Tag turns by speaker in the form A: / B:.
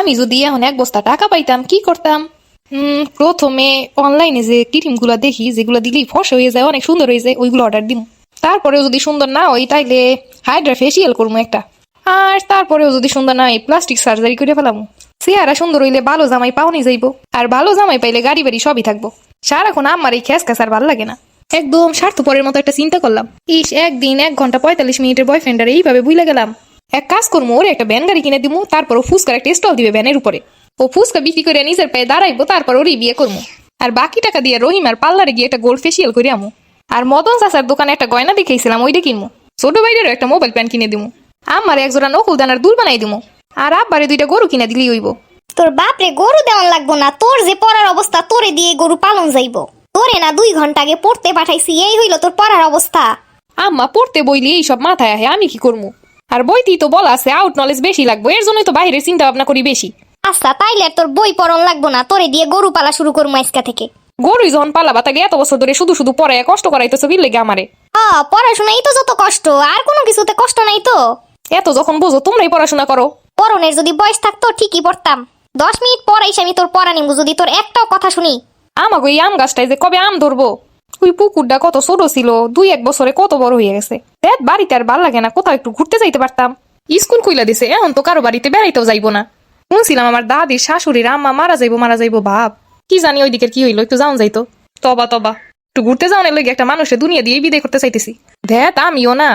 A: আমি যদি এখন 1 বস্তা টাকা পাইতাম কি করতাম? প্রথমে অনলাইনে যে ক্রিম গুলা দেখি যেগুলো দিলেই ফর্সা হয়ে যায়, অনেক সুন্দর হয়ে যায়, ওইগুলো অর্ডার দিব। তারপরেও যদি সুন্দর না হয় তাইলে হাইড্রা ফেসিয়াল করবো একটা। আর তারপরেও যদি সুন্দর না হয় প্লাস্টিক সার্জারি করে ফেলামু। চেহারা সুন্দর হইলে ভালো জামাই পাওনি যাইবো, আর ভালো জামাই পাইলে গাড়ি বাড়ি সবই থাকবো। সারাক্ষণ আমার এই খেস আর ভাল লাগে না। একদম স্বার্থপরের মতো একটা চিন্তা করলাম। একদিন 1 ঘন্টা 45 মিনিটের বয়ফ্রেন্ডারে এইভাবে বুইলা গেলাম। এক কাজ করবো, ওর একটা ভ্যান গাড়ি কিনে দিবো, তারপর ও ফুচকার একটা স্টল দিবে ভ্যানের উপরে। ও ফুচকা বিক্রি করে নিজের পায়ে দাঁড়াইবো, তারপর ওরই বিয়ে করবো। আর বাকি টাকা দিয়ে রহিমার পার্লারে গিয়ে একটা গোল্ড ফেসিয়াল করে আমু। আর মদন চাচার দোকানে একটা গয়না দেখাইছিলাম, ওইটা কিনবো। ছোট ভাইয়েরও একটা মোবাইল প্যান কিনে দিবো। আমার একজোড়া নকুল দানার দুল বানাই দিবো। আর আব্বারে 2টা গরু কিনে দিলেই হইব।
B: তোর বাপরে গরু দেওয়ান লাগবো না, তোর যে পড়ার অবস্থা তোরে দিয়ে গরু পালন যাইবো। তোরে না 2 ঘন্টা আগে পড়তে পাঠাইছি, এই হইল তোর পড়ার অবস্থা।
A: আম্মা পড়তে বইলে এইসব মাথায় আহে, আমি কি করবো? আর বইতেই তো বলা আছে আউট নলেজ বেশি লাগবে, এর জন্যই তো বাইরের চিন্তা ভাবনা করি বেশি।
B: আচ্ছা তাইলে আর তোর বই পড়ন লাগবো না, তোরে দিয়ে গরু পালা শুরু করবো আজকা থেকে।
A: গরুই যখন পালাবা তাকে এত বছর ধরে শুধু শুধু পড়ায় কষ্ট করাইতেছো কি লেগে আমারে?
B: পড়াশোনাই তো যত কষ্ট, আর কোনো কিছুতে কষ্ট নাই তো।
A: এত যখন বোঝো তোমরাই পড়াশোনা করো।
B: পড়নের যদি বয়স থাকতো ঠিকই পড়তাম। 10 মিনিট পর এসে আমি তোর পড়া নিবো যদি তোর একটাও কথা শুনি।
A: আমাকে এই আম গাছটায় যে কবে আম ধরবো? ওই পুকুরটা কত ছোট ছিল, 2-1 বছরে কত বড় হয়ে গেছে। দেখ বাড়িতে আর ভাল লাগে না, কোথাও একটু ঘুরতে যাইতে পারতাম। স্কুল খুইলা দিছে, এখন তো কারো বাড়িতে বেড়াইতেও যাইবো না। শুনছিলাম আমার দাদির শাশুড়ির আম্মা মারা যাইবো ভাব। কি জানি ওই দিকের কি হইলো, একটু যাওন যাইতো। তবা একটু ঘুরতে যাওয়ার লগে একটা মানুষের দুনিয়া দিয়ে বিদায় করতে চাইতেছি। দেখ আমিও না